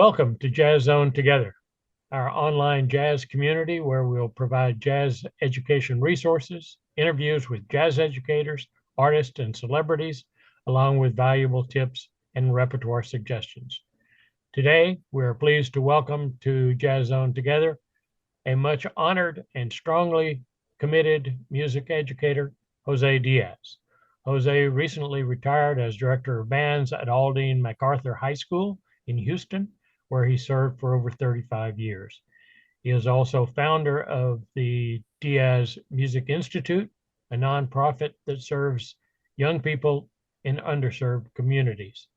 Welcome to Jazz Zone Together, our online jazz community where we'll provide jazz education resources, interviews with jazz educators, artists, and celebrities, along with valuable tips and repertoire suggestions. Today, we're pleased to welcome to Jazz Zone Together a much honored and strongly committed music educator, Jose Diaz. Jose recently retired as director of bands at Aldine MacArthur High School in Houston, where he served for over 35 years. He is also founder of the Diaz Music Institute, a nonprofit that serves young people in underserved communities.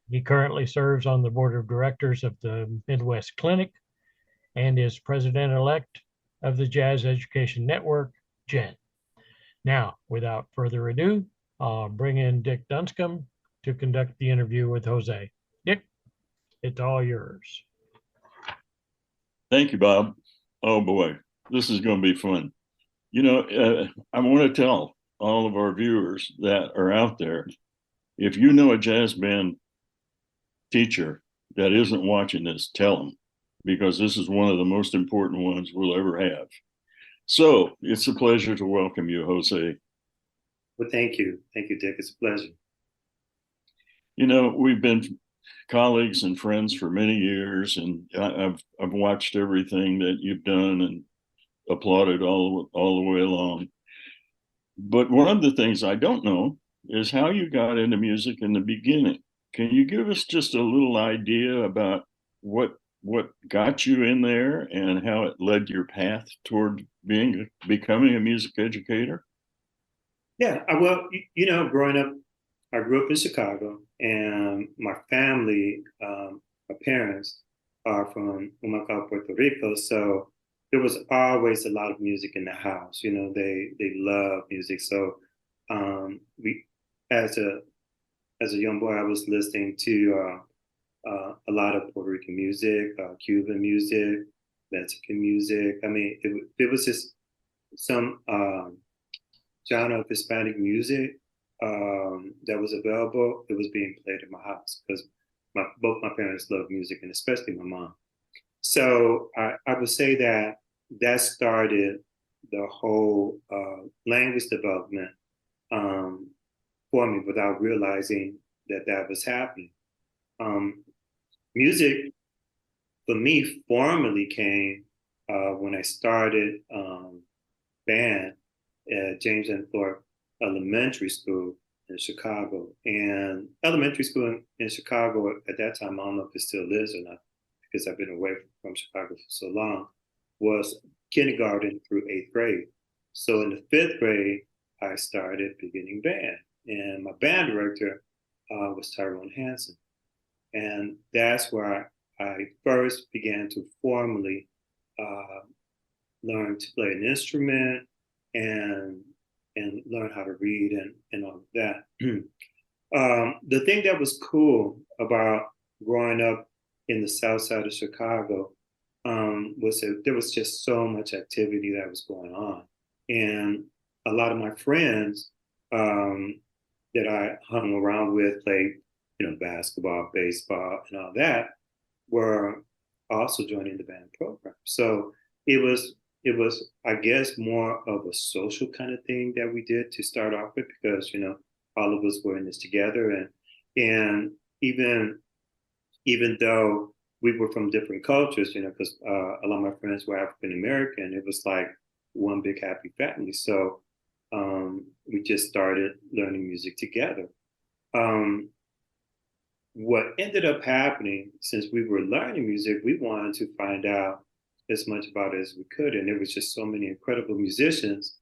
He currently serves on the board of directors of the Midwest Clinic and is president-elect of the Jazz Education Network, JEN. Now, without further ado, I'll bring in Dick Dunscomb to conduct the interview with Jose. Dick, it's all yours. Thank you, Bob. Oh boy, this is going to be fun. I want to tell all of our viewers that are out there, if you know a jazz band teacher that isn't watching this, tell them, because this is one of the most important ones we'll ever have. So it's a pleasure to welcome you, Jose. Well, thank you. Thank you, Dick. It's a pleasure. We've been colleagues and friends for many years, and I've watched everything that you've done and applauded all the way along. But one of the things I don't know is how you got into music in the beginning. Can you give us just a little idea about what got you in there and how it led your path toward becoming a music educator? Yeah, well, growing up, I grew up in Chicago, and my family, my parents are from Humacao, Puerto Rico. So there was always a lot of music in the house. They love music. So we, as a young boy, I was listening to a lot of Puerto Rican music, Cuban music, Mexican music. I mean, it was just some genre of Hispanic music that was available. It was being played in my house because both my parents love music, and especially my mom. So I would say that started the whole language development for me without realizing that was happening. Music for me formally came when I started band at James and Thorpe Elementary School in Chicago. And elementary school in Chicago at that time, I don't know if it still is or not, because I've been away from Chicago for so long, was kindergarten through 8th grade. So in the 5th grade, I started beginning band. And my band director was Tyrone Hansen. And that's where I first began to formally learn to play an instrument and learn how to read and all of that. The thing that was cool about growing up in the South Side of Chicago was that there was just so much activity that was going on. And a lot of my friends that I hung around with, played, basketball, baseball, and all that, were also joining the band program. So it was, I guess, more of a social kind of thing that we did to start off with, because, all of us were in this together. And even though we were from different cultures, because a lot of my friends were African American, it was like one big happy family. So we just started learning music together. What ended up happening, since we were learning music, we wanted to find out as much about it as we could. And there was just so many incredible musicians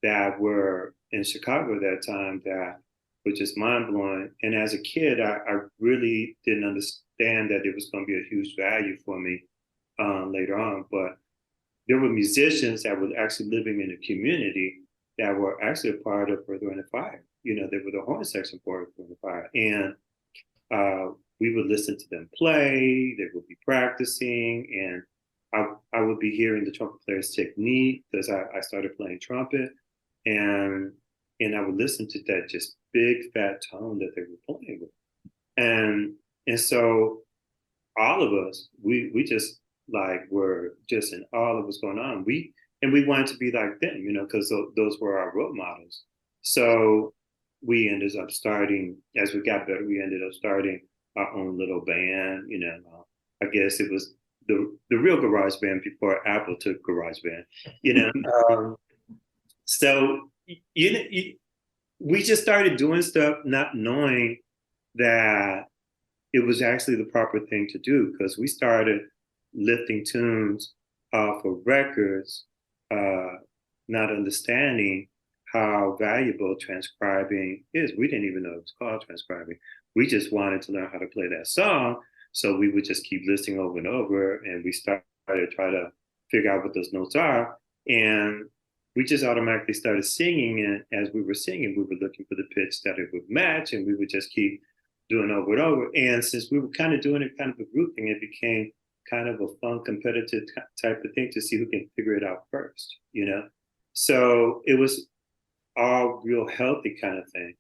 that were in Chicago at that time that were just mind-blowing. And as a kid, I really didn't understand that it was going to be a huge value for me later on. But there were musicians that were actually living in a community that were actually a part of Earth, Wind & Fire. They were the horn section for Earth, Wind & Fire. And we would listen to them play, they would be practicing, and I would be hearing the trumpet player's technique because I started playing trumpet, and I would listen to that just big fat tone that they were playing with. And so all of us, we just like were just in awe of what's going on. We wanted to be like them, you know, because those were our role models. So we ended up starting, as we got better, we ended up starting our own little band. You know, I guess it was the real garage band before Apple took garage band. You know, so we just started doing stuff, not knowing that it was actually the proper thing to do, because we started lifting tunes off of records, not understanding how valuable transcribing is. We didn't even know it was called transcribing. We just wanted to learn how to play that song. So we would just keep listening over and over, and we started to try to figure out what those notes are. And we just automatically started singing. And as we were singing, we were looking for the pitch that it would match, and we would just keep doing over and over. And since we were kind of doing it kind of a group thing, it became kind of a fun, competitive type of thing to see who can figure it out first, you know? So it was all real healthy kind of thing.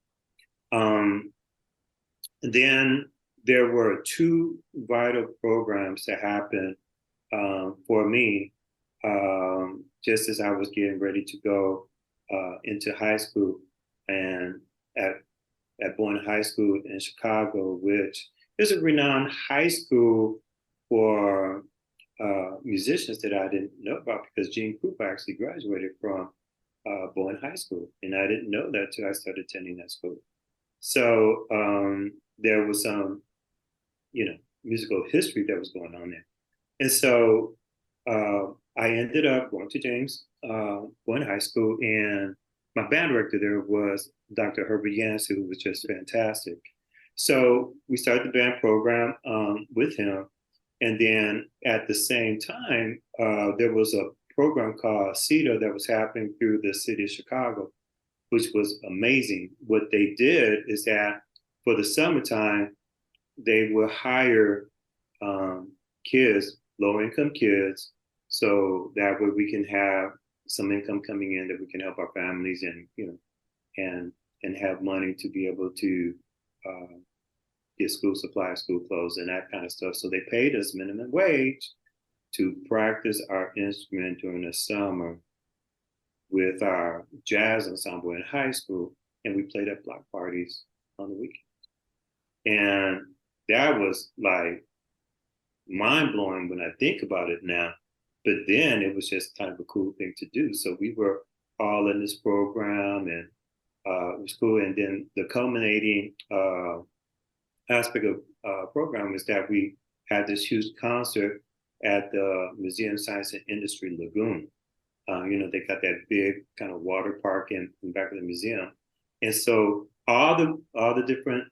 Then there were two vital programs that happened for me just as I was getting ready to go into high school, and at Boyne High School in Chicago, which is a renowned high school for musicians that I didn't know about, because Gene Krupa actually graduated from Boyne High School, and I didn't know that till I started attending that school. So there was some, you know, musical history that was going on there. And so I ended up going to James Boyne High School, and my band director there was Dr. Herbert Yancey, who was just fantastic. So we started the band program with him. And then at the same time, there was a program called CETA that was happening through the city of Chicago, which was amazing. What they did is that for the summertime, they would hire kids, low-income kids, so that way we can have some income coming in that we can help our families, and you know, and have money to be able to get school supplies, school clothes, and that kind of stuff. So they paid us minimum wage to practice our instrument during the summer with our jazz ensemble in high school, and we played at block parties on the weekend. And that was like mind blowing when I think about it now. But then it was just kind of a cool thing to do. So we were all in this program, and it was cool. And then the culminating aspect of program is that we had this huge concert at the Museum Science and Industry Lagoon. You know, they got that big kind of water park in back of the museum. And so all the different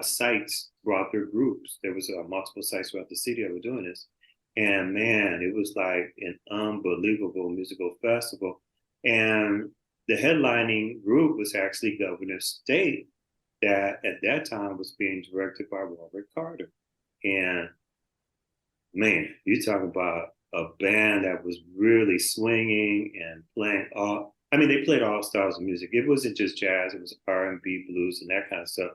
sites brought their groups. There was multiple sites throughout the city that were doing this. And man, it was like an unbelievable musical festival. And the headlining group was actually Governor State, that at that time was being directed by Robert Carter. And man, you talk about a band that was really swinging and playing they played all styles of music. It wasn't just jazz, it was R&B, blues, and that kind of stuff.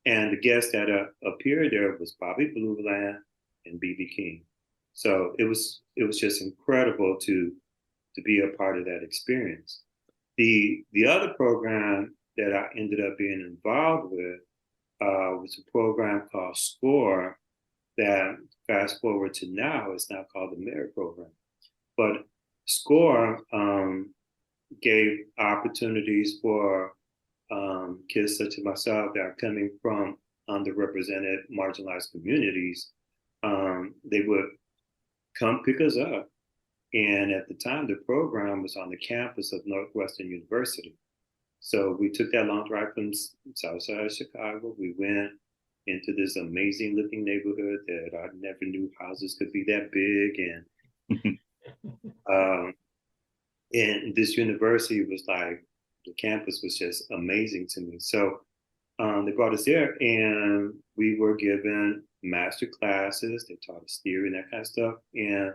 And the guest that appeared there was Bobby Blue Bland and B.B. King. So it was just incredible to be a part of that experience. The other program that I ended up being involved with was a program called SCORE, that fast forward to now is now called the Merit Program. But SCORE gave opportunities for kids such as myself that are coming from underrepresented, marginalized communities. They would come pick us up. And at the time, the program was on the campus of Northwestern University. So we took that long drive from south side of Chicago. We went into this amazing looking neighborhood that I never knew houses could be that big. And this university was like, the campus was just amazing to me. So they brought us there, and we were given master classes. They taught us theory and that kind of stuff. And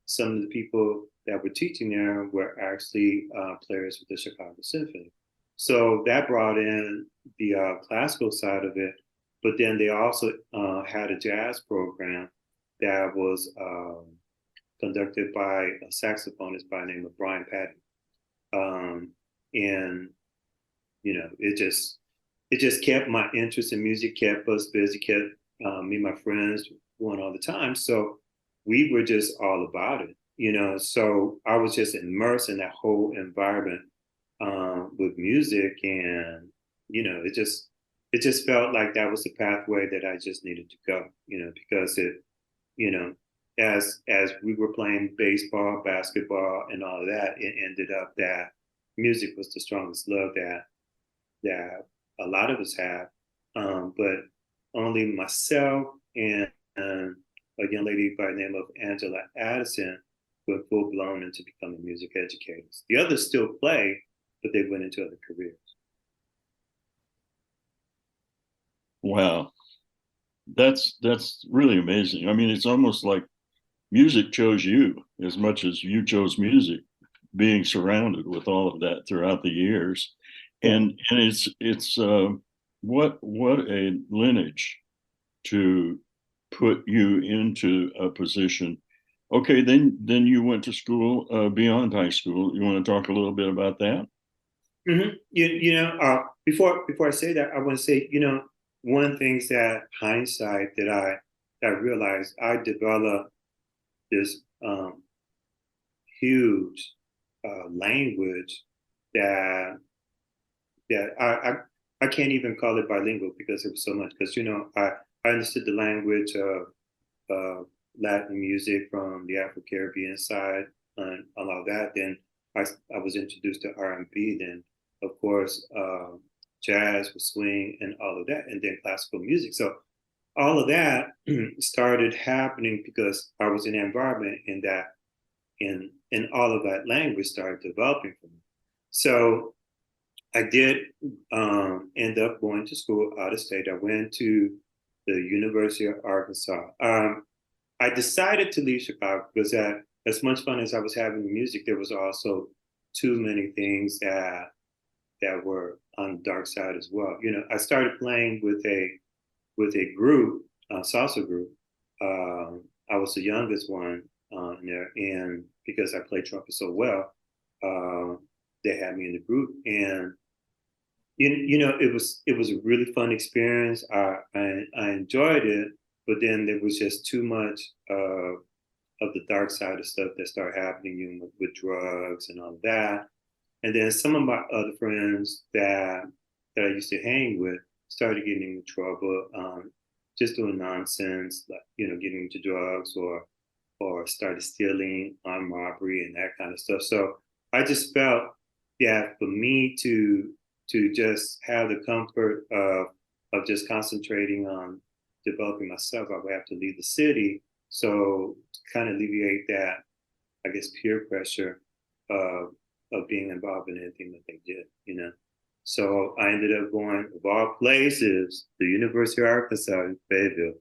some of the people that were teaching there were actually players with the Chicago Symphony. So that brought in the classical side of it. but then they also had a jazz program that was conducted by a saxophonist by the name of Brian Patton. And it just kept my interest in music, kept us busy, kept me and my friends going all the time. So we were just all about it, So I was just immersed in that whole environment with music, and it just felt like that was the pathway that I just needed to go, because you know, as we were playing baseball, basketball, and all of that, it ended up that music was the strongest love that a lot of us have, but only myself and a young lady by the name of Angela Addison went full blown into becoming music educators. The others still play, but they went into other careers. Wow, that's really amazing. I mean, it's almost like music chose you as much as you chose music, being surrounded with all of that throughout the years. And it's what a lineage to put you into a position. Okay, then you went to school beyond high school. You want to talk a little bit about that? Before I say that, I want to say, one of the things that hindsight that I realized, I developed this huge language that I can't even call it bilingual because it was so much. Because I understood the language of Latin music from the Afro-Caribbean side and all of that. Then I was introduced to R&B. Then of course jazz, swing, and all of that, and then classical music. So all of that started happening because I was in an environment in that, and all of that language started developing for me. So I did end up going to school out of state. I went to the University of Arkansas. I decided to leave Chicago because as much fun as I was having with music, there was also too many things that were on the dark side as well. I started playing with a group, a salsa group. I was the youngest one in there, and because I played trumpet so well, they had me in the group, and it was a really fun experience. I enjoyed it, but then there was just too much of the dark side of stuff that started happening with drugs and all of that. And then some of my other friends that I used to hang with started getting into trouble, just doing nonsense, like getting into drugs or started stealing, armed robbery, and that kind of stuff. So I just felt that for me to just have the comfort of just concentrating on developing myself, I would have to leave the city. So to kind of alleviate that, I guess, peer pressure of being involved in anything that they did. So I ended up going, of all places, the University of Arkansas in Fayetteville,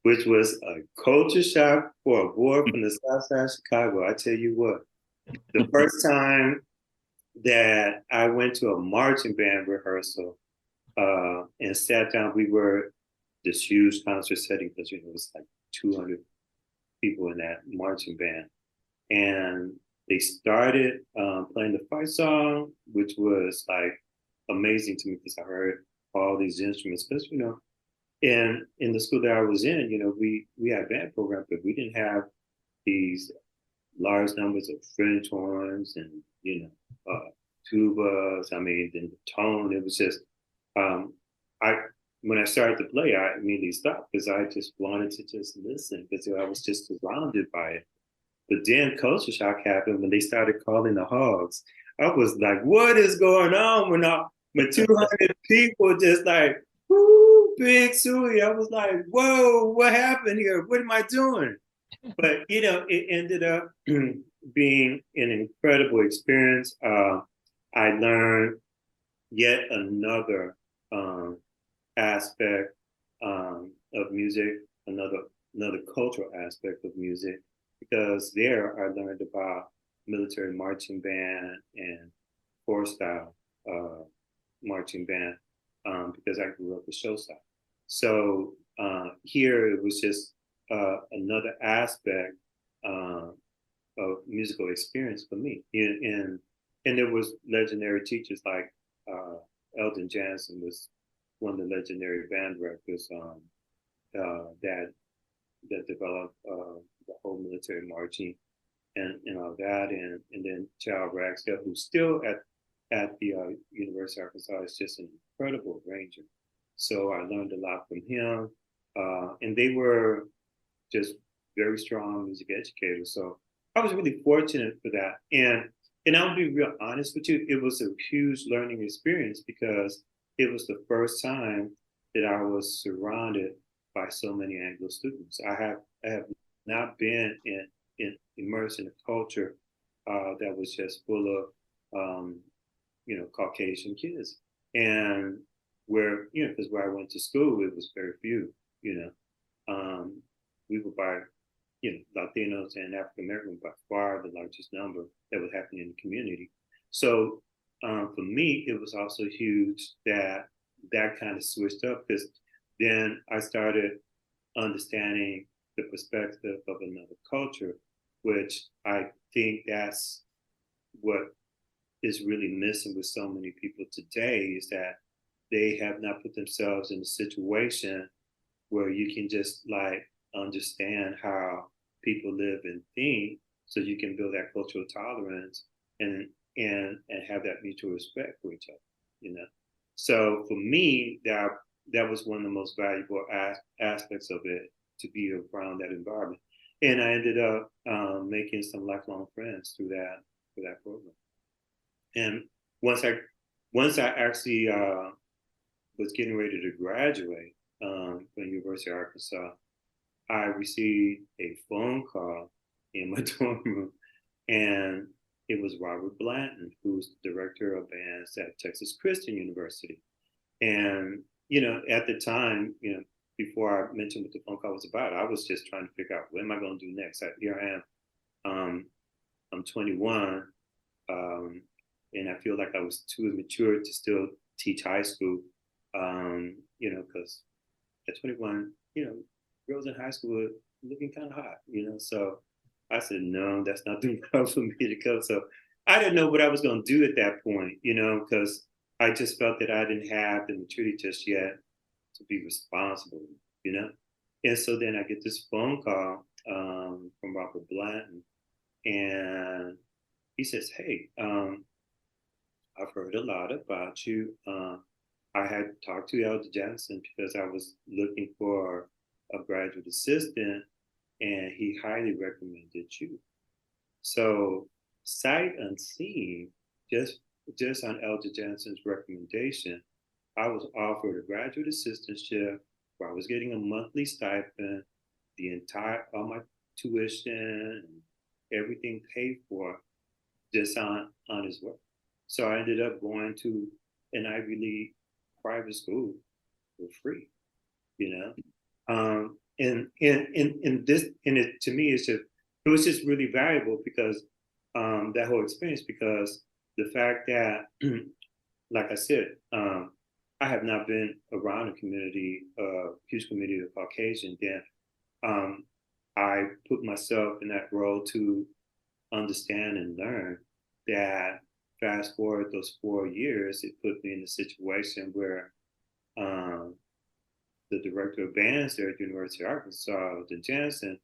which was a culture shock for a boy from the South Side of Chicago. I tell you what, the first time that I went to a marching band rehearsal and sat down, we were this huge concert setting because it was like 200 people in that marching band. And they started playing the fight song, which was like amazing to me because I heard all these instruments. Because in the school that I was in, we had band programs, but we didn't have these large numbers of French horns and tubas. I mean, then the tone. It was just when I started to play, I immediately stopped because I just wanted to just listen because I was just surrounded by it. But then culture shock happened when they started calling the hogs. I was like, what is going on when 200 people just like, whoo, big suey. I was like, whoa, what happened here? What am I doing? But, it ended up being an incredible experience. I learned yet another aspect of music, another cultural aspect of music, because there I learned about military marching band and four style marching band because I grew up with show style. So here it was just another aspect of musical experience for me. And there was legendary teachers like Eldon Jansen was one of the legendary band directors that developed the whole military marching and all that, and then Charles Ragsdale, who's still at the University of Arkansas, is just an incredible arranger. So I learned a lot from him, and they were just very strong music educators. So I was really fortunate for that, and I'll be real honest with you, it was a huge learning experience because it was the first time that I was surrounded by so many Anglo students. I have not been immersed in a culture that was just full of Caucasian kids, and where because where I went to school it was very few. We were by Latinos and African Americans by far the largest number that was happening in the community. So for me, it was also huge that kind of switched up because then I started understanding the perspective of another culture, which I think that's what is really missing with so many people today is that they have not put themselves in a situation where you can just like understand how people live and think so you can build that cultural tolerance and have that mutual respect for each other. So for me that was one of the most valuable aspects of it, to be around that environment, and I ended up making some lifelong friends through that program. And once I actually was getting ready to graduate from the University of Arkansas, I received a phone call in my dorm room, and it was Robert Blanton, who's the director of bands at Texas Christian University. And, at the time, before I mentioned what the phone call was about, I was just trying to figure out what am I going to do next. Here I am. I'm 21, and I feel like I was too immature to still teach high school, because at 21, girls in high school were looking kind of hot, So I said, no, that's not the route for me to go. So I didn't know what I was going to do at that point, because I just felt that I didn't have the maturity just yet to be responsible, And so then I get this phone call from Robert Blanton, and he says, hey, I've heard a lot about you. I had talked to Elder Johnson because I was looking for a graduate assistant, and he highly recommended you. So sight unseen, just on Elder Johnson's recommendation, I was offered a graduate assistantship where I was getting a monthly stipend, all my tuition, and everything paid for, just on his work. So I ended up going to an Ivy League private school for free, and this, and it, to me, it was just really valuable because that whole experience, because the fact that, like I said, I have not been around a huge community of Caucasian. Then I put myself in that role to understand and learn that. Fast forward those 4 years, it put me in a situation where the director of bands there at the University of Arkansas, the Jansen,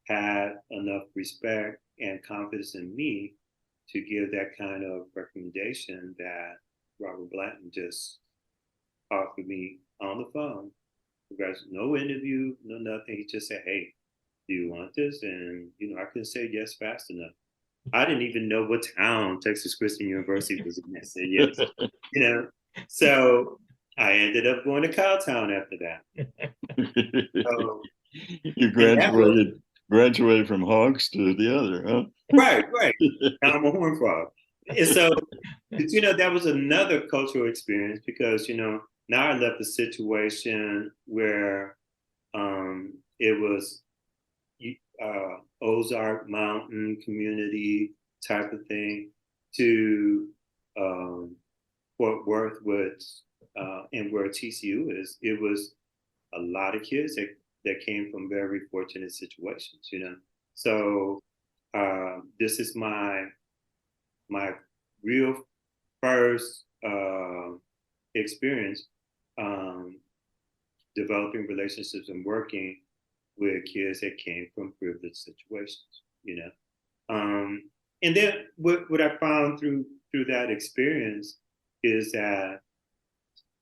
had enough respect and confidence in me to give that kind of recommendation that Robert Blanton just offered me on the phone. There's no interview, no nothing. He just said, hey, do you want this? And, I couldn't say yes fast enough. I didn't even know what town Texas Christian University was in. I said yes, So I ended up going to Cowtown after that. So, You graduated from Hogs to the other, huh? Right. Now I'm a horn frog. And so, that was another cultural experience because, now I left a situation where it was Ozark Mountain community type of thing to Fort Worth, and where TCU is. It was a lot of kids that came from very fortunate situations, you know. So this is my real first experience um, developing relationships and working with kids that came from privileged situations, you know. Um, and then what I found through that experience is that,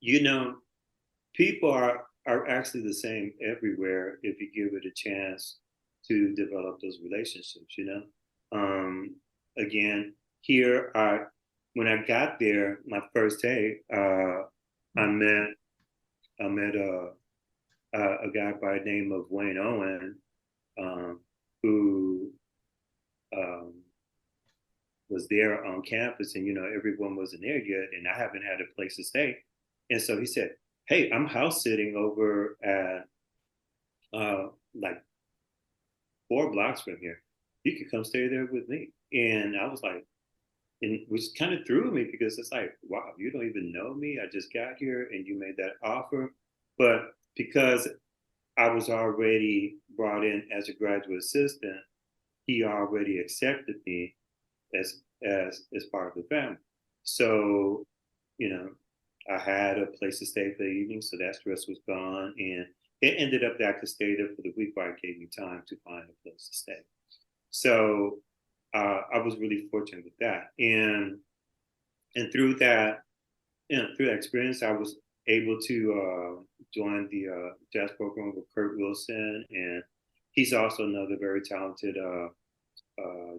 you know, people are actually the same everywhere if you give it a chance to develop those relationships, you know. Again, here when I got there, my first day, I met a guy by the name of Wayne Owen, um, who um, was there on campus, and you know everyone wasn't there yet, and I haven't had a place to stay, and so he said, "Hey, I'm house sitting over at like 4 blocks from here. You could come stay there with me." And I was like, and which kind of threw me because it's like, wow, you don't even know me. I just got here and you made that offer. But because I was already brought in as a graduate assistant, he already accepted me as part of the family. So, you know, I had a place to stay for the evening, so that stress was gone, and it ended up that I could stay there for the week, but it gave me time to find a place to stay. So I was really fortunate with that, and through that, you know, through that experience, I was able to join the jazz program with Kurt Wilson, and he's also another very talented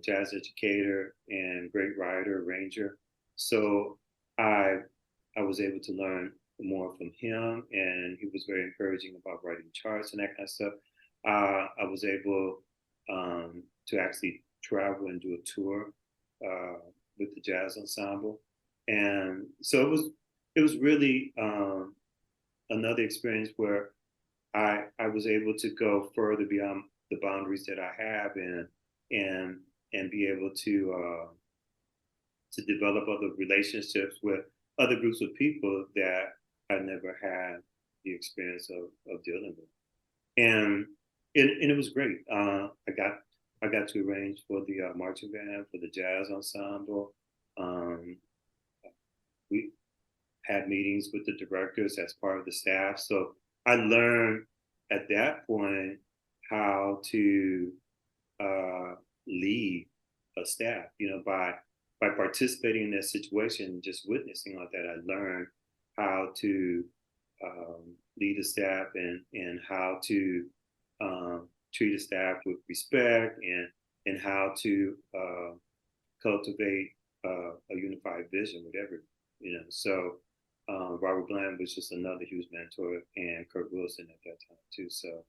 jazz educator and great writer, arranger. So I I was able to learn more from him, and he was very encouraging about writing charts and that kind of stuff. I was able to actually travel and do a tour uh, with the jazz ensemble, and so it was really another experience where I was able to go further beyond the boundaries that I have, and and be able to develop other relationships with other groups of people that I never had the experience of dealing with, and and it was great. I got to arrange for the marching band, for the jazz ensemble. Um, we had meetings with the directors as part of the staff, so I learned at that point how to lead a staff. You know, by participating in that situation, just witnessing all that, I learned how to lead a staff, and how to treat a staff with respect, and how to cultivate a unified vision with everyone. You know, so Robert Bland was just another huge mentor, and Kurt Wilson at that time too. So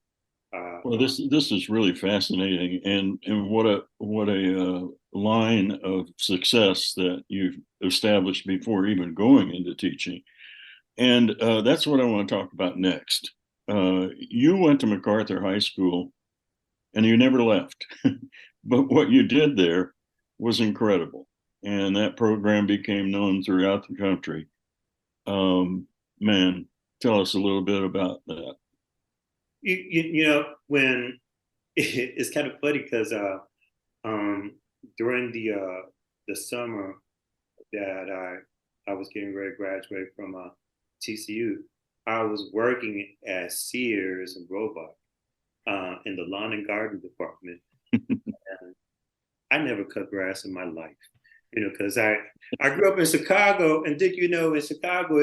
Well, this is really fascinating, and what a line of success that you've established before even going into teaching, and that's what I want to talk about next. You went to MacArthur High School, and you never left, but what you did there was incredible, and that program became known throughout the country. Man, tell us a little bit about that. you know, when it's kind of funny because um, during the summer that I was getting ready to graduate from TCU, I was working at Sears and Roebuck in the lawn and garden department. And I never cut grass in my life, you know, because I grew up in Chicago, and did you know, in Chicago,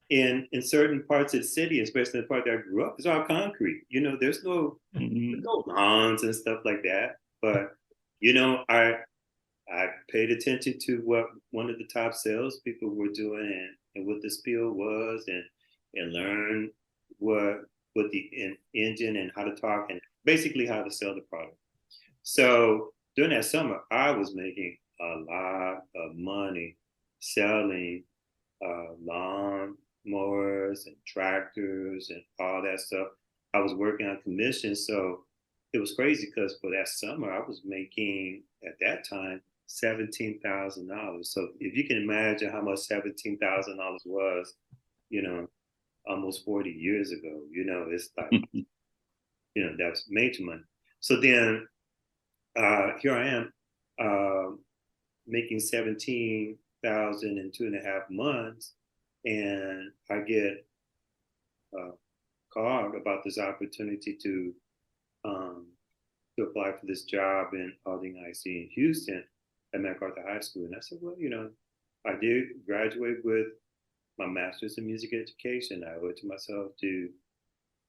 in certain parts of the city, especially the part that I grew up, it's all concrete. You know, there's no lawns and stuff like that. But you know, I paid attention to what one of the top salespeople were doing, and what the spiel was, and learned what the engine, and how to talk, and basically how to sell the product. So during that summer, I was making a lot of money selling lawn mowers and tractors and all that stuff. I was working on commission, so it was crazy because for that summer I was making at that time $17,000. So if you can imagine how much $17,000 was, you know, almost 40 years ago. You know, it's like, that was major money. So then here I am making 17,000 in 2.5 months, and I get a call about this opportunity um, to apply for this job in Aldine IC in Houston at MacArthur High School. And I said, well, I did graduate with my master's in music education. I owe it to myself to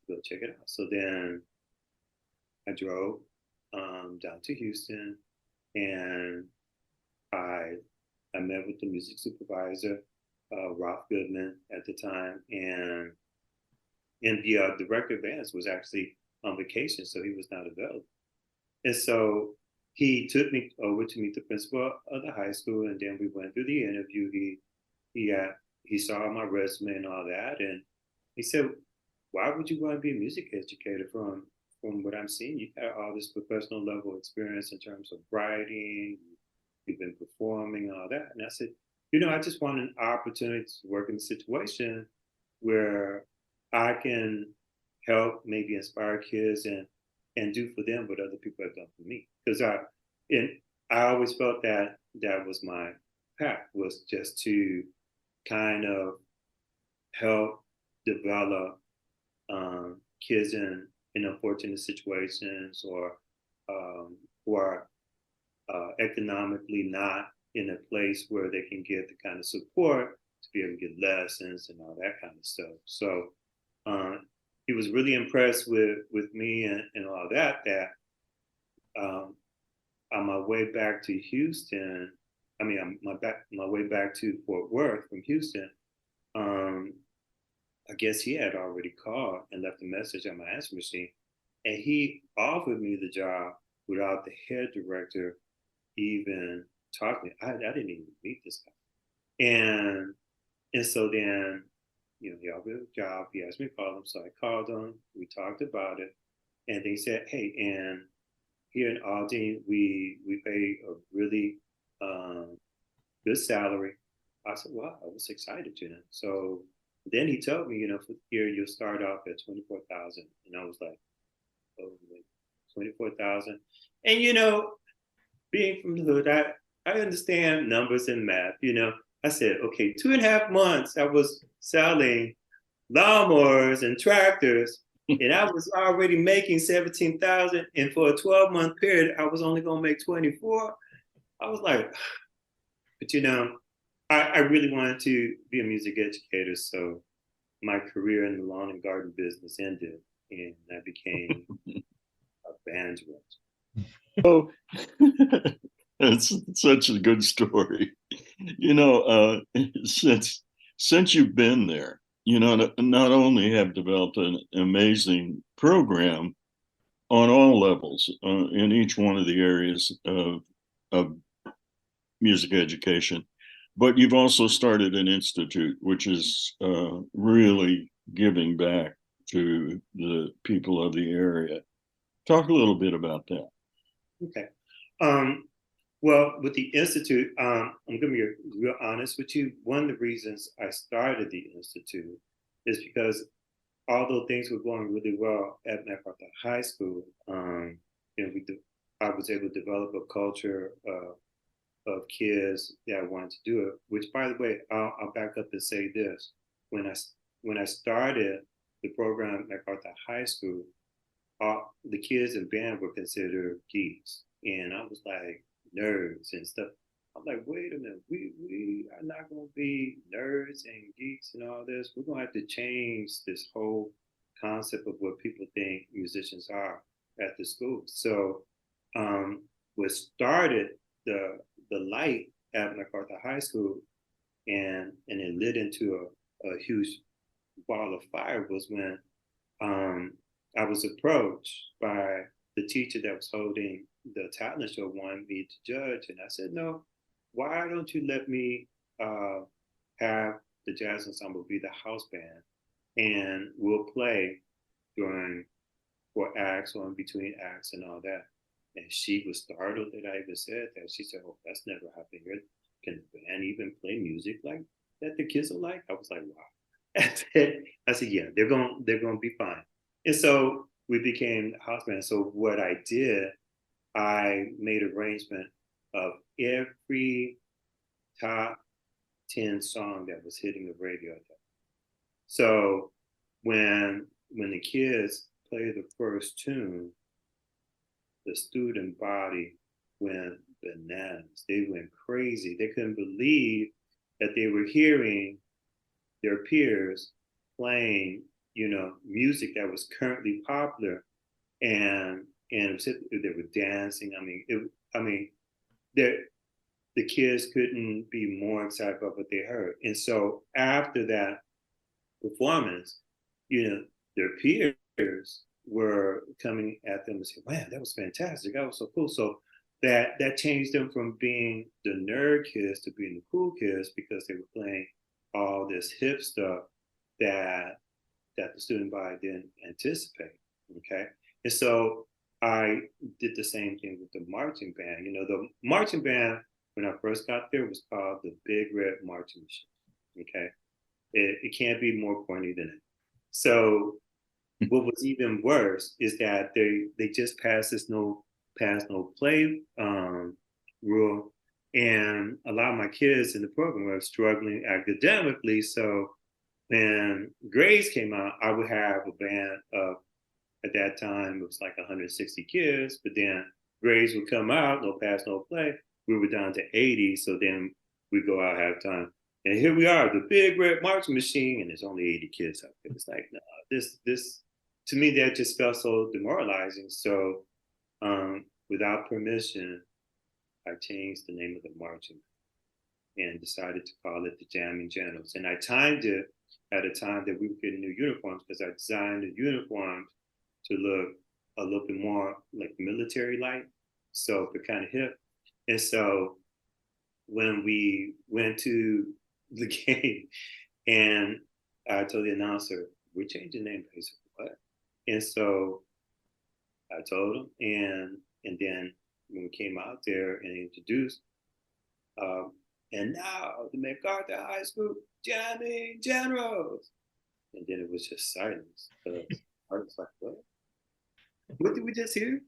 go check it out. So then I drove down to Houston, and I I met with the music supervisor, Ralph Goodman at the time, and the director of bands was actually on vacation, so he was not available. And so he took me over to meet the principal of the high school, and then we went through the interview. He uh, he saw my resume and all that, and he said, "Why would you want to be a music educator? From what I'm seeing, you have all this professional level experience in terms of writing. You've been performing, all that." And I said, I just want an opportunity to work in a situation where I can help, maybe inspire kids and do for them what other people have done for me. Because and I always felt that that was my path, was just to kind of help develop kids in unfortunate situations, or who are economically not in a place where they can get the kind of support to be able to get lessons and all that kind of stuff. So uh, he was really impressed with me and all that. That um, on my way back to Houston, I mean, my way back to Fort Worth from Houston. Um, I guess he had already called and left a message on my answer machine, and he offered me the job without the head director even talking. I didn't even meet this guy, and so then, he offered me a job. He asked me to call him, so I called him. We talked about it, and they said, "Hey, and here in Aldine, we pay a really good salary." I said, "Wow," I was excited. So then he told me, for here you'll start off at 24,000, and I was like, "Oh, 24,000," and being from the hood, I understand numbers and math. I said, okay, 2.5 months I was selling lawnmowers and tractors, and I was already making 17,000, and for a 12-month period, I was only gonna make 24. I was like, but I really wanted to be a music educator, so my career in the lawn and garden business ended, and I became a band director. Oh, it's such a good story. Since you've been there, not only have developed an amazing program on all levels in each one of the areas of music education, but you've also started an institute, which is really giving back to the people of the area. Talk a little bit about that. Okay. Well, with the Institute, I'm going to be real honest with you. One of the reasons I started the Institute is because although things were going really well at MacArthur High School, I was able to develop a culture of kids that wanted to do it. Which, by the way, I'll back up and say this: when I started the program at MacArthur High School, the kids in band were considered geeks, and I was like nerds and stuff. I'm like, wait a minute, we are not going to be nerds and geeks and all this. We're going to have to change this whole concept of what people think musicians are at the school. So, what started the light at MacArthur High School, and it lit into a huge ball of fire, was when I was approached by the teacher that was holding the talent show, wanted me to judge, and I said, no, why don't you let me have the jazz ensemble be the house band, and we'll play during 4 acts or in between acts and all that. And she was startled that I even said that. She said, "Oh, that's never happened here. Can the band even play music like that the kids are like?" I was like, wow. I said, yeah, they're going to be fine. And so we became house band. So what I did, I made arrangement of every top 10 song that was hitting the radio. So when the kids play the first tune, the student body went bananas. They went crazy. They couldn't believe that they were hearing their peers playing, music that was currently popular, and they were dancing. I mean, the the kids couldn't be more excited about what they heard. And so after that performance, their peers were coming at them and saying, "Man, that was fantastic. That was so cool." So that changed them from being the nerd kids to being the cool kids because they were playing all this hip stuff that the student body didn't anticipate. Okay, and so I did the same thing with the marching band. The marching band when I first got there was called the Big Red Marching Machine. Okay, it can't be more corny than it. So what was even worse is that they just passed this no pass no play rule, and a lot of my kids in the program were struggling academically. So when grades came out, I would have a band of, at that time it was like 160 kids, but then grades would come out, no pass no play. We were down to 80, so then we go out halftime. And here we are, the Big Red Marching Machine, and there's only 80 kids out there. It's like, no, this, to me, that just felt so demoralizing. So, without permission, I changed the name of the marching and decided to call it the Jamming Generals. And I timed it at a time that we were getting new uniforms because I designed the uniforms to look a little bit more like military-like, so they're kind of hip. And so when we went to the game, and I told the announcer, "We're changing name." He said, "What?" And so I told him, and then when we came out there and introduced, and now the MacArthur High School Jamming Generals, and then it was just silence. I was like, "What? What did we just hear?"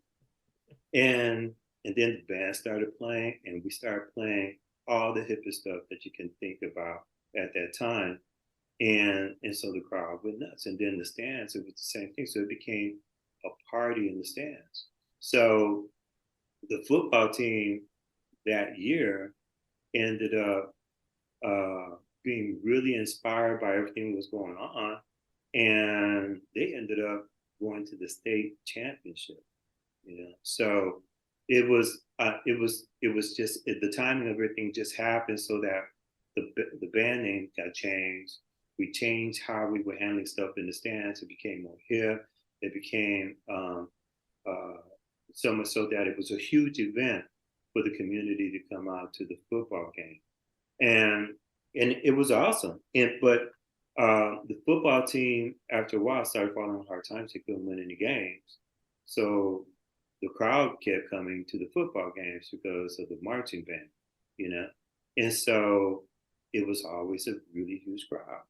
And then the band started playing, and we started playing all the hippie stuff that you can think about at that time. And so the crowd went nuts. And then the stands, it was the same thing. So it became a party in the stands. So the football team that year ended up being really inspired by everything that was going on. And they ended up going to the state championship. So it was just the timing of everything just happened so that the band name got changed. We changed how we were handling stuff in the stands. It became more hip. It became so much so that it was a huge event for the community to come out to the football game, and it was awesome. But the football team after a while started falling on hard times. They couldn't win any games, so the crowd kept coming to the football games because of the marching band. And so it was always a really huge crowd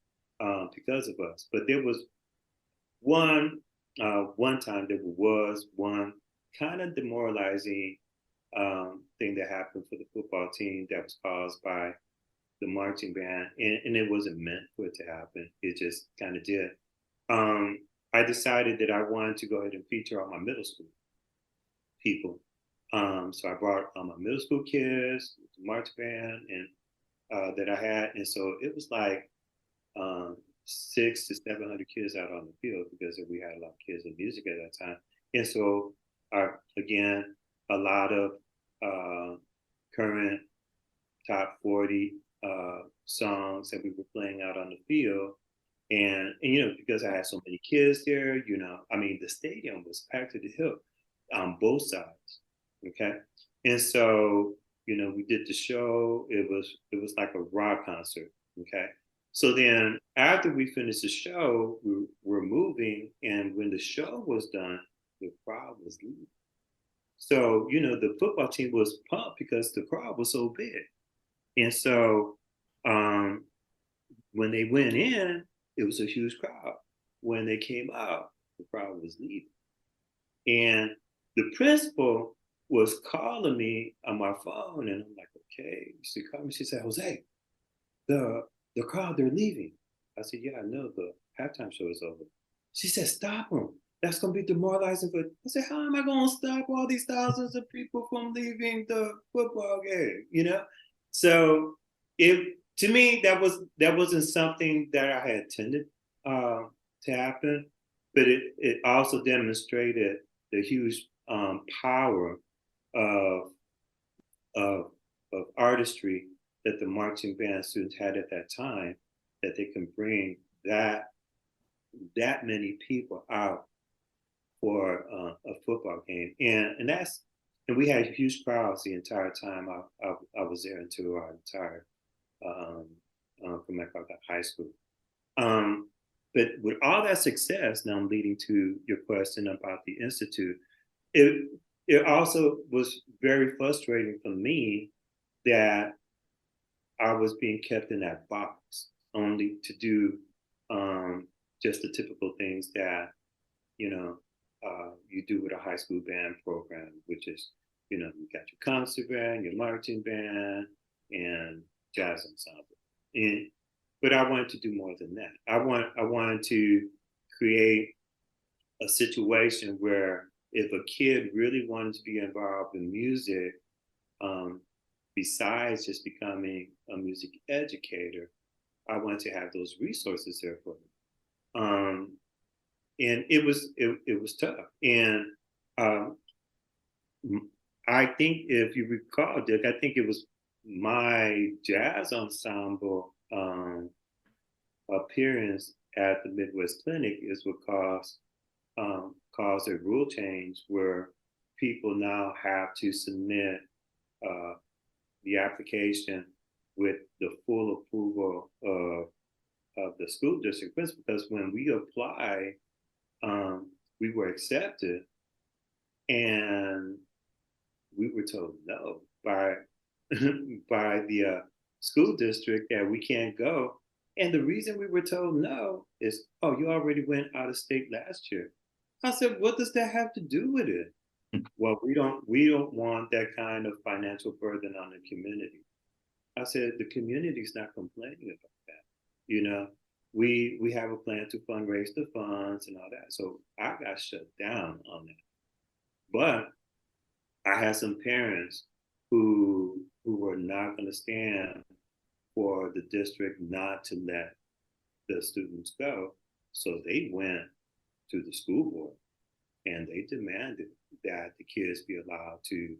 because of us. But there was one time there was one kind of demoralizing thing that happened for the football team that was caused by the marching band, and it wasn't meant for it to happen. It just kind of did. I decided that I wanted to go ahead and feature all my middle school people. So I brought my middle school kids, the march band, and that I had, and so it was like 600 to 700 kids out on the field because we had a lot of kids in music at that time. And so, again, a lot of current top 40 songs that we were playing out on the field. And because I had so many kids there, the stadium was packed to the hill on both sides. Okay. And so, we did the show. It was like a rock concert. Okay. So then after we finished the show, we were moving. And when the show was done, the crowd was leaving. So, the football team was pumped because the crowd was so big. And so when they went in, it was a huge crowd. When they came out, the crowd was leaving. And the principal was calling me on my phone, and I'm like, okay. She called me. She said, Jose, the the crowd, they're leaving. I said, yeah, I know the halftime show is over. She said, stop them. That's gonna be demoralizing. But I said, how am I gonna stop all these thousands of people from leaving the football game? You know? So it to me that wasn't something that I had intended to happen, but it also demonstrated the huge power of of of artistry that the marching band students had at that time, that they can bring that many people out for a football game, and we had huge crowds the entire time I was there until our entire um, from High School. Um, but with all that success, now I'm leading to your question about the institute. It it also was very frustrating for me that I was being kept in that box only to do just the typical things that you know you do with a high school band program, which is you got your concert band, your marching band, and jazz ensemble. And but I wanted to do more than that. I wanted to create a situation where if a kid really wanted to be involved in music, um, besides just becoming a music educator, I wanted to have those resources there for them. And it was tough. And um, I think if you recall, Dick, I think it was my jazz ensemble appearance at the Midwest Clinic is what caused a rule change where people now have to submit uh, the application with the full approval of the school district principal. Because when we applied, we were accepted, and we were told no by by the school district that we can't go. And the reason we were told no is, oh, you already went out of state last year. I said, what does that have to do with it? Well, we don't want that kind of financial burden on the community. I said, the community's not complaining about that. You know, we have a plan to fundraise the funds and all that. So I got shut down on that. But I had some parents who were not going to stand for the district not to let the students go. So they went to the school board and they demanded that the kids be allowed to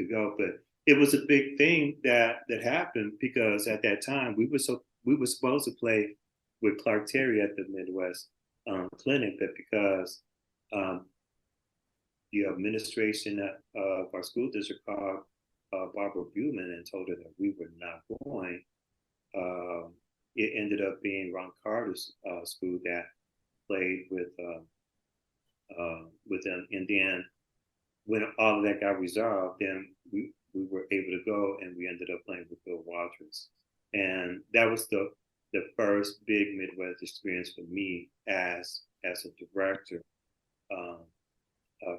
go. But it was a big thing that happened because at that time we were supposed to play with Clark Terry at the Midwest Clinic, but because the administration of our school district called Barbara Buhlman and told her that we were not going, it ended up being Ron Carter's school that played with them. And then when all of that got resolved, then we were able to go, and we ended up playing with Bill Walters. And that was the first big Midwest experience for me as a director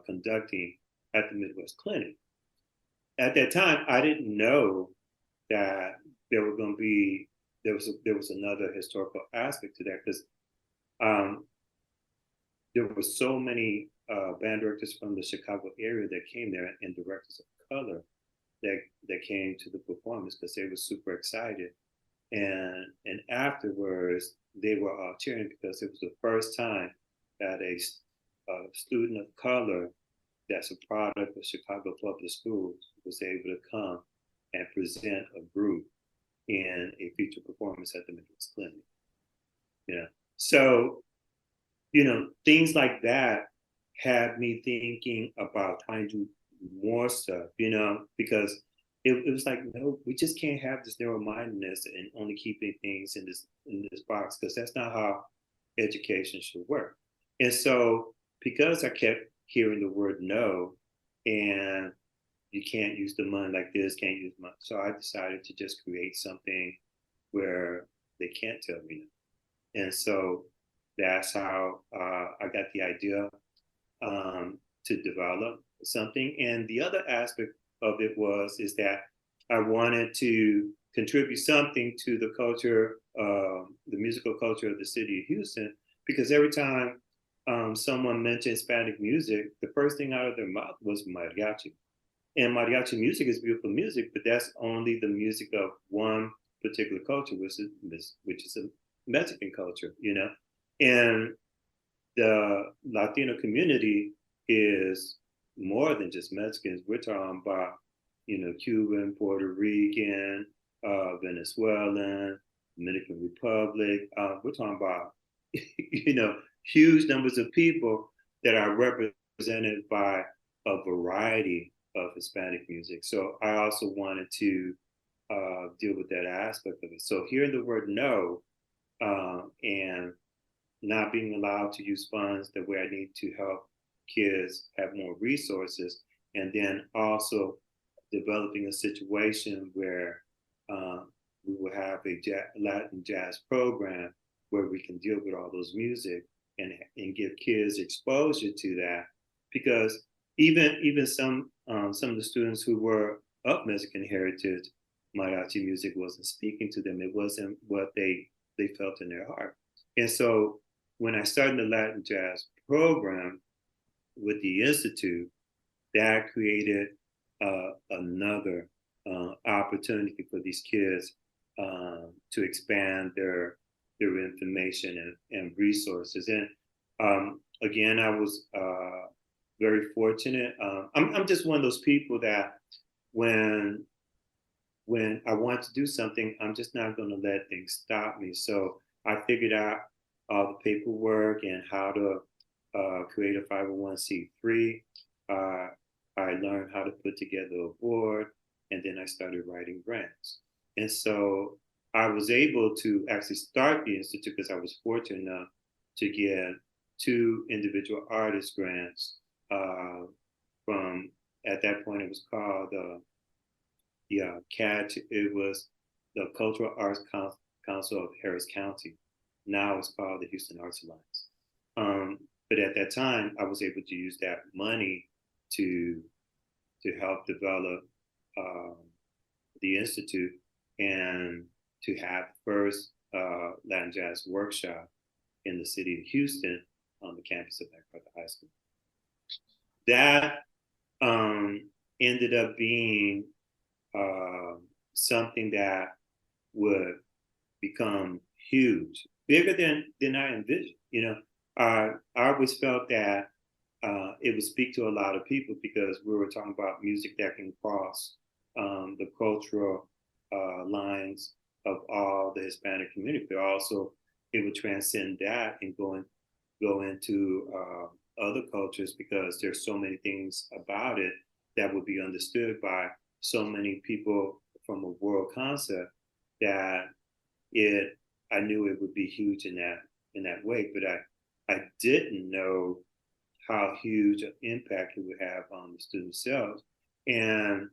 conducting at the Midwest Clinic. At that time, I didn't know that there were going to be there was another historical aspect to that because there were so many band directors from the Chicago area that came there and directors of color that came to the performance because they were super excited. And afterwards, they were all cheering because it was the first time that a student of color that's a product of Chicago Public Schools was able to come and present a group in a feature performance at the Midwest Clinic. So things like that had me thinking about trying to do more stuff, because it was like, no, we just can't have this narrow-mindedness and only keeping things in this box, because that's not how education should work. And so because I kept hearing the word no, and you can't use the money like this, can't use money. So I decided to just create something where they can't tell me no. And so that's how I got the idea to develop something. And the other aspect of it is that I wanted to contribute something to the culture, the musical culture of the city of Houston, because every time someone mentioned Hispanic music, the first thing out of their mouth was mariachi. And mariachi music is beautiful music, but that's only the music of one particular culture, which is a Mexican culture, you know. And the Latino community is more than just Mexicans. We're talking about, you know, Cuban, Puerto Rican, Venezuelan, Dominican Republic. We're talking about, you know, huge numbers of people that are represented by a variety of Hispanic music. So I also wanted to deal with that aspect of it. So hearing the word no and not being allowed to use funds the way I need to help kids have more resources, and then also developing a situation where we will have a Latin jazz program where we can deal with all those music and give kids exposure to that, because even some of the students who were of Mexican heritage, mariachi music wasn't speaking to them. It wasn't what they felt in their heart. And so when I started the Latin jazz program with the Institute, that created another opportunity for these kids to expand their information and resources. And again, I was very fortunate. I'm just one of those people that when I want to do something, I'm just not going to let things stop me. So I figured out all the paperwork and how to create a 501c3. I learned how to put together a board, and then I started writing grants. And so I was able to actually start the Institute because I was fortunate enough to get 2 individual artist grants from, at that point, it was called CAT. It was the Cultural Arts Council of Harris County. Now it's called the Houston Arts Alliance. But at that time, I was able to use that money to help develop the Institute and to have the first Latin Jazz workshop in the city of Houston on the campus of MacArthur High School. That ended up being something that would become huge, bigger than I envisioned. You know, I always felt that it would speak to a lot of people because we were talking about music that can cross the cultural lines of all the Hispanic community, but also it would transcend that and go into other cultures, because there's so many things about it that would be understood by so many people from a world concept that I knew it would be huge in that way, but I didn't know how huge an impact it would have on the student selves, and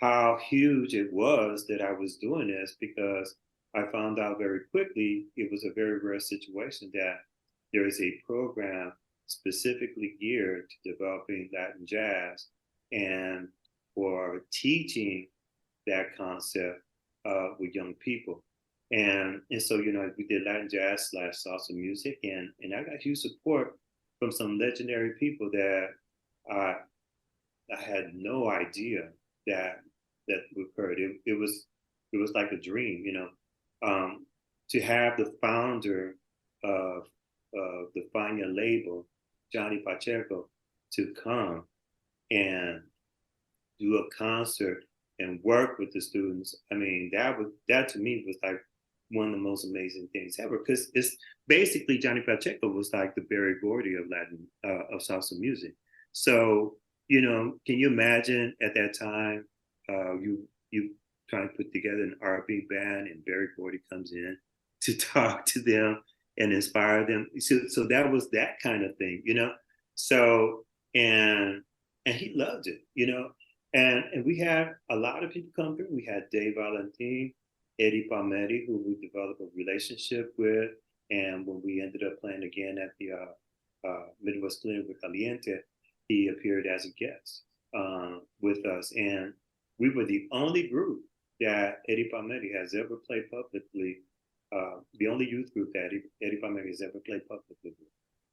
how huge it was that I was doing this, because I found out very quickly it was a very rare situation that there is a program specifically geared to developing Latin jazz and for teaching that concept with young people. And so, you know, we did Latin jazz / salsa music, and I got huge support from some legendary people that I had no idea that occurred. It was like a dream, you know, to have the founder of the Fania label, Johnny Pacheco, to come and do a concert and work with the students. I mean, that to me was like one of the most amazing things ever, because it's basically Johnny Pacheco was like the Berry Gordy of Latin of salsa music. So, you know, can you imagine at that time you trying to put together an R&B band and Berry Gordy comes in to talk to them and inspire them. So that was that kind of thing, you know. So and he loved it, you know. And we had a lot of people come through. We had Dave Valentin, Eddie Palmetti, who we developed a relationship with, And when we ended up playing again at the Midwest Clinic with Caliente, he appeared as a guest with us. And we were the only group that Eddie Palmieri has ever played publicly, the only youth group that Eddie Palmieri has ever played publicly with.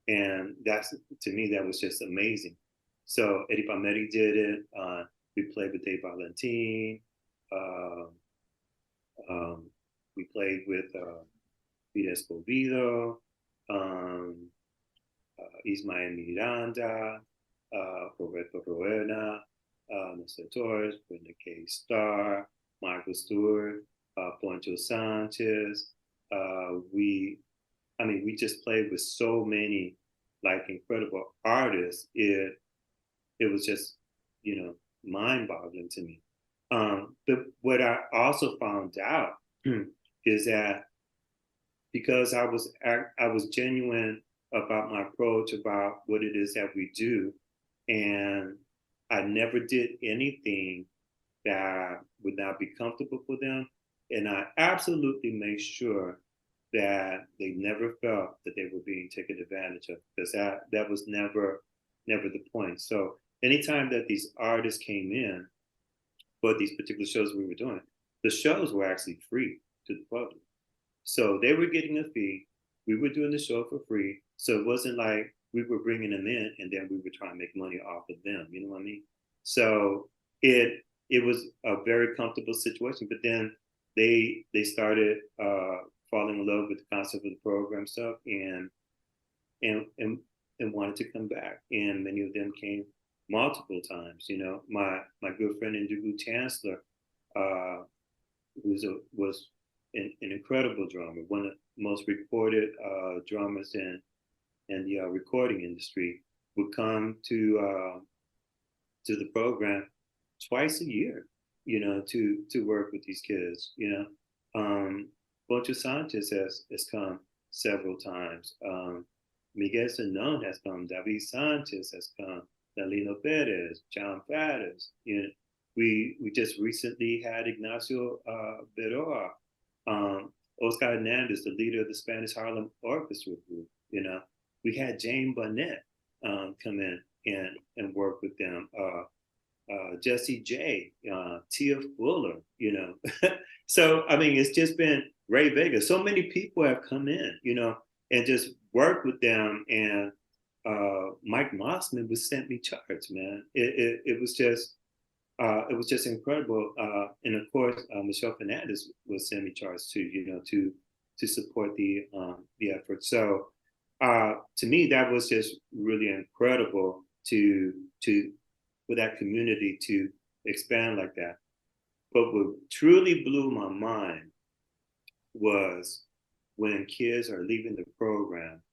And that's, to me, that was just amazing. So Eddie Palmieri did it. We played with Dave Valentin. We played with Vida Escovido, Ismael Miranda, Roberto Roena, Mr. Torres, Brenda K. Starr, Michael Stewart, Poncho Sanchez. We just played with so many like incredible artists. It was just, mind-boggling to me. But what I also found out is that because I was genuine about my approach, about what it is that we do, and I never did anything that would not be comfortable for them, and I absolutely made sure that they never felt that they were being taken advantage of, because that was never the point. So anytime that these artists came in for these particular shows we were doing, the shows were actually free to the public. So they were getting a fee. We were doing the show for free. So it wasn't like we were bringing them in and then we were trying to make money off of them. You know what I mean? So it was a very comfortable situation. But then they started falling in love with the concept of the program stuff and wanted to come back. And many of them came multiple times. My good friend Indigo Chancellor, was an incredible drummer, one of the most recorded drummers in the recording industry, would come to the program twice a year, to work with these kids. Poncho Sanchez has come several times. Miguel Sanon has come. David Sanchez has come. Dalino Perez, John Faddis. We just recently had Ignacio Beroa, Oscar Hernandez, the leader of the Spanish Harlem Orchestra Group. We had Jane Bonnet come in and work with them. Jesse J, Tia Fuller. So it's just been Ray Vega. So many people have come in, and just worked with them. And Mike Mossman was sent me charts, man. It was just incredible. And of course, Michelle Fernandez was sending me charts too, to support the effort. So to me, that was just really incredible for that community to expand like that. But what truly blew my mind was when kids are leaving the program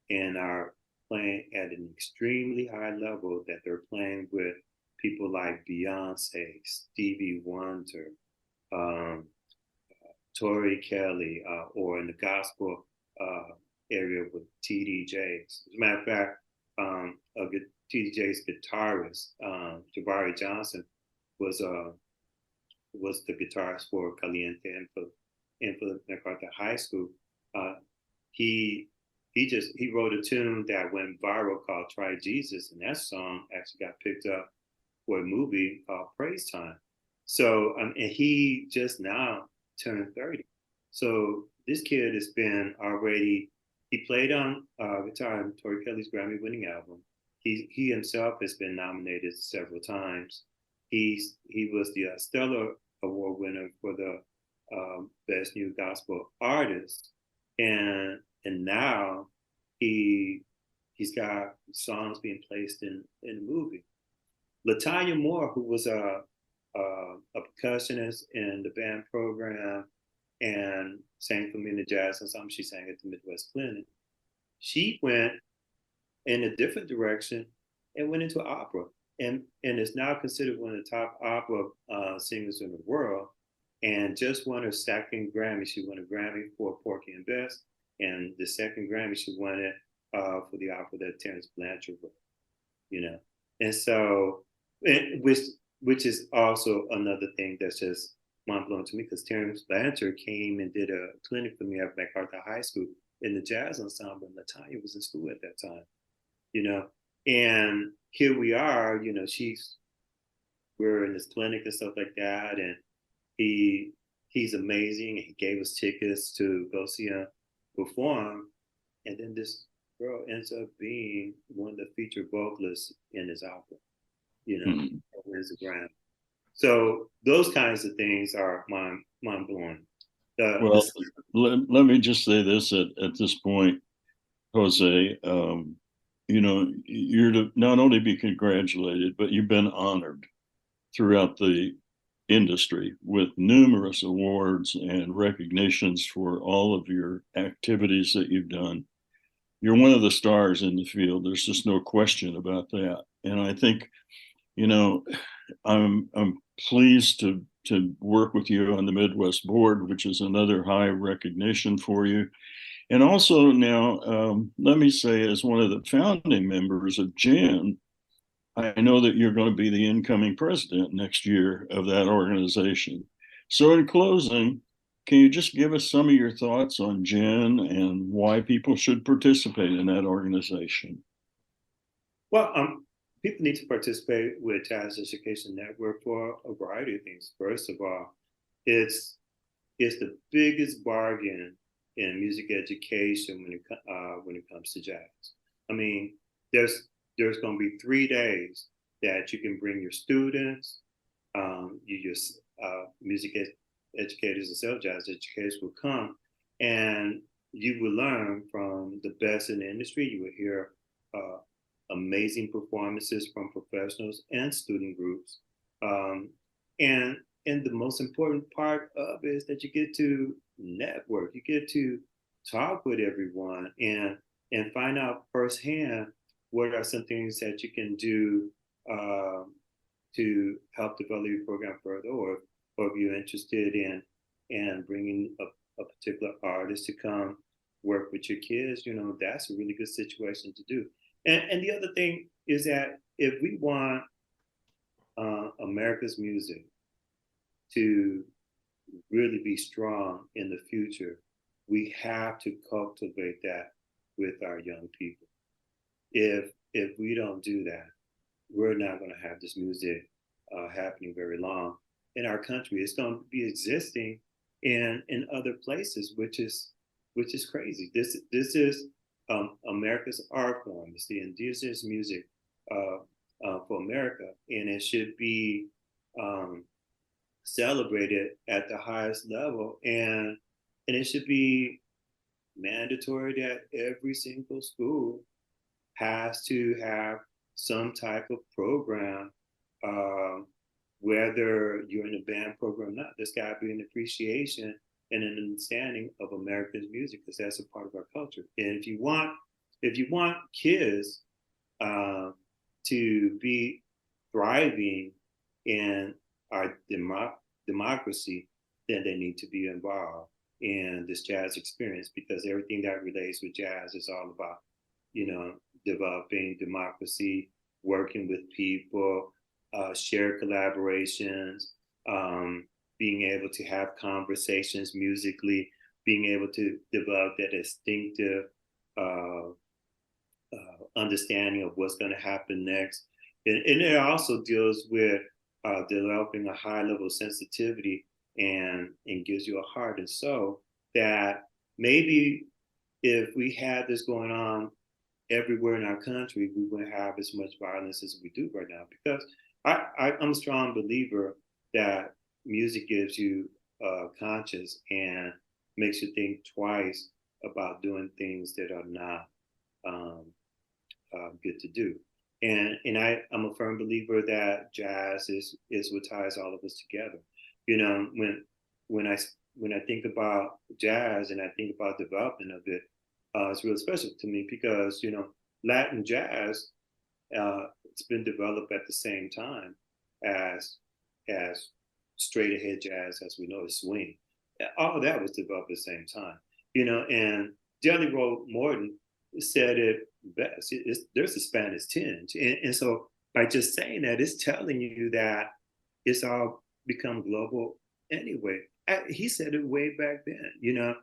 and are playing at an extremely high level, that they're playing with people like Beyonce, Stevie Wonder, Tori Kelly, or in the gospel area with TD Jakes. As a matter of fact, TD Jakes' guitarist, Jabari Johnson, was the guitarist for Caliente and for MacArthur High School. He wrote a tune that went viral called "Try Jesus," and that song actually got picked up for a movie called Praise Time. So, and he just now turned 30. So this kid has been already, he played on guitar on Tori Kelly's Grammy-winning album. He himself has been nominated several times. He was the Stellar Award winner for the Best New Gospel Artist, and now he's got songs being placed in the movie. Latanya Moore, who was a percussionist in the band program and sang for me in the jazz ensemble, she sang at the Midwest Clinic. She went in a different direction and went into opera, and is now considered one of the top opera singers in the world, and just won her second Grammy. She won a Grammy for Porky and Bess, and the second Grammy she won it for the opera that Terence Blanchard wrote. And so, which is also another thing that's just mind blowing to me, because Terence Blanchard came and did a clinic for me at MacArthur High School in the jazz ensemble. And Latanya was in school at that time, you know. And here we are, you know, we're in this clinic and stuff like that, and he's amazing. He gave us tickets to go see him perform, and then this girl ends up being one of the featured vocalists in his album, you know, wins the Grammy. So those kinds of things are mind blowing. Well, let me just say this at this point, Jose. You know, you're to not only be congratulated, but you've been honored throughout the industry with numerous awards and recognitions for all of your activities that you've done. You're one of the stars in the field. There's just no question about that. And I think, you know, I'm pleased to work with you on the Midwest Board, which is another high recognition for you. And also now, let me say, as one of the founding members of JAN, I know that you're going to be the incoming president next year of that organization. So in closing, can you just give us some of your thoughts on JAN and why people should participate in that organization? Well, people need to participate with Jazz Education Network for a variety of things. First of all, it's the biggest bargain in music education when it comes to jazz. I mean, there's going to be 3 days that you can bring your students, your music educators and self jazz educators will come, and you will learn from the best in the industry. You will hear amazing performances from professionals and student groups, and the most important part of it is that you get to network. You get to talk with everyone and find out firsthand what are some things that you can do to help develop your program further, or if you're interested in bringing a particular artist to come work with your kids, you know, that's a really good situation to do. And the other thing is that if we want America's music to really be strong in the future, we have to cultivate that with our young people. If we don't do that, we're not going to have this music happening very long in our country. It's going to be existing in other places, which is crazy. This is America's art form. It's the indigenous music for America, and it should be celebrated at the highest level, and it should be mandatory that every single school has to have some type of program, whether you're in a band program or not. There's got to be an appreciation and an understanding of America's music, because that's a part of our culture. And if you want kids to be thriving in our democracy, then they need to be involved in this jazz experience, because everything that relates with jazz is all about, you know, developing democracy, working with people, share collaborations, being able to have conversations musically, being able to develop that distinctive understanding of what's going to happen next. And it also deals with developing a high level of sensitivity and gives you a heart and soul that maybe if we had this going on everywhere in our country, we wouldn't have as much violence as we do right now. Because I'm a strong believer that music gives you conscience and makes you think twice about doing things that are not good to do. And I'm a firm believer that jazz is what ties all of us together. You know, when I think about jazz and I think about development of it, it's really special to me because, you know, Latin jazz, it's been developed at the same time as straight ahead jazz, as we know, is swing. All of that was developed at the same time, you know. And Jelly Roll Morton said it best. There's a Spanish tinge, and so by just saying that, it's telling you that it's all become global anyway. He said it way back then, you know.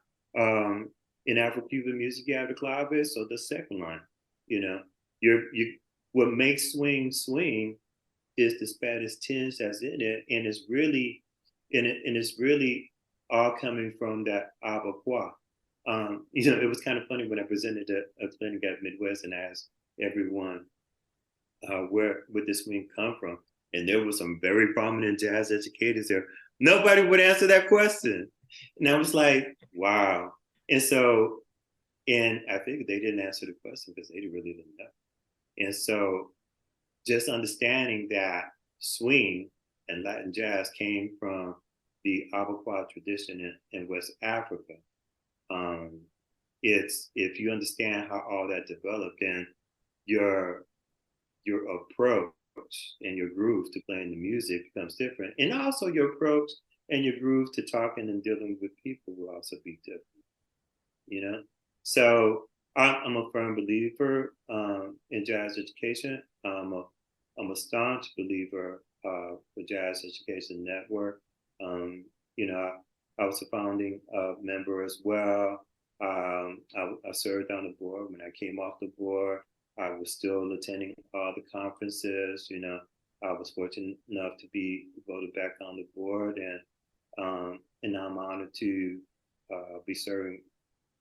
in Afro-Cuban music, you have the clave, so the second line. You know, you what makes swing swing is the Spanish tinge that's in it, and it's really all coming from that abacoa. It was kind of funny when I presented a clinic at Midwest and asked everyone where would this swing come from, and there were some very prominent jazz educators there. Nobody would answer that question, and I was like, wow. And so, and I figured they didn't answer the question because they really didn't know. And so, just understanding that swing and Latin jazz came from the Abacoa tradition in West Africa. It's if you understand how all that developed, then your approach and your groove to playing the music becomes different, and also your approach and your groove to talking and dealing with people will also be different. So I'm a firm believer in jazz education. I'm a staunch believer for Jazz Education Network. I was a founding member as well. I served on the board. When I came off the board, I was still attending all the conferences. I was fortunate enough to be voted back on the board, and I'm honored to be serving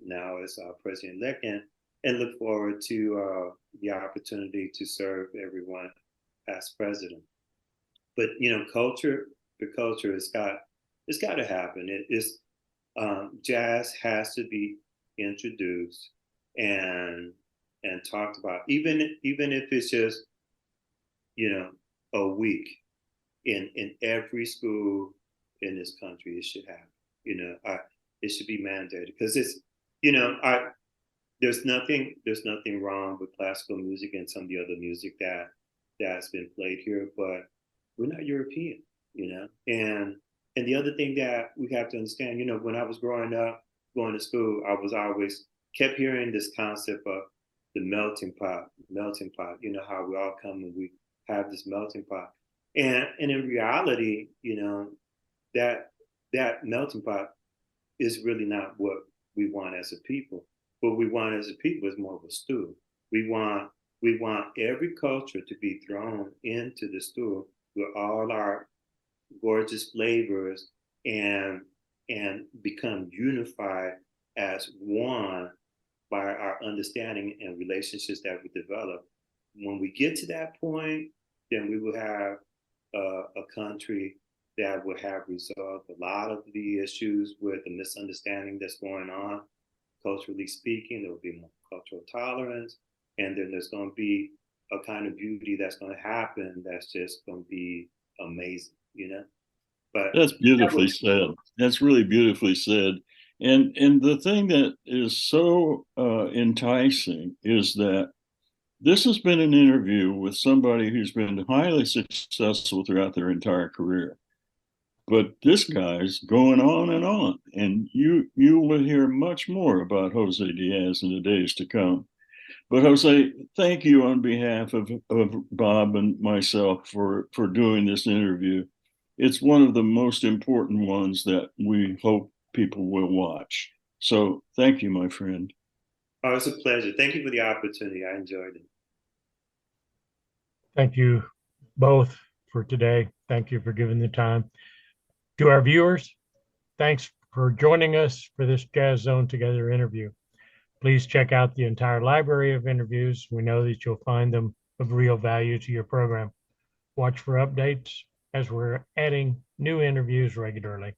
now as president-elect, and look forward to the opportunity to serve everyone as president. But the culture it's got to happen. Jazz has to be introduced and talked about, even if it's just a week in every school in this country. It should happen. It should be mandated because it's there's nothing wrong with classical music and some of the other music that's been played here, but we're not European, and the other thing that we have to understand, when I was growing up, going to school, I was always kept hearing this concept of the melting pot, how we all come and we have this melting pot. And in reality, that melting pot is really not what we want as a people. What we want as a people is more of a stew. We want every culture to be thrown into the stew with all our gorgeous flavors and become unified as one by our understanding and relationships that we develop. When we get to that point, then we will have a country that will have resolved a lot of the issues with the misunderstanding that's going on. Culturally speaking, there will be more cultural tolerance, and then there's going to be a kind of beauty that's going to happen that's just going to be amazing, But that's beautifully said. That's really beautifully said. And the thing that is so enticing is that this has been an interview with somebody who's been highly successful throughout their entire career. But this guy's going on, and you will hear much more about Jose Diaz in the days to come. But Jose, thank you on behalf of Bob and myself for doing this interview. It's one of the most important ones that we hope people will watch. So thank you, my friend. Oh, it's a pleasure. Thank you for the opportunity. I enjoyed it. Thank you both for today. Thank you for giving the time. To our viewers, thanks for joining us for this Jazz Zone Together interview. Please check out the entire library of interviews. We know that you'll find them of real value to your program. Watch for updates as we're adding new interviews regularly.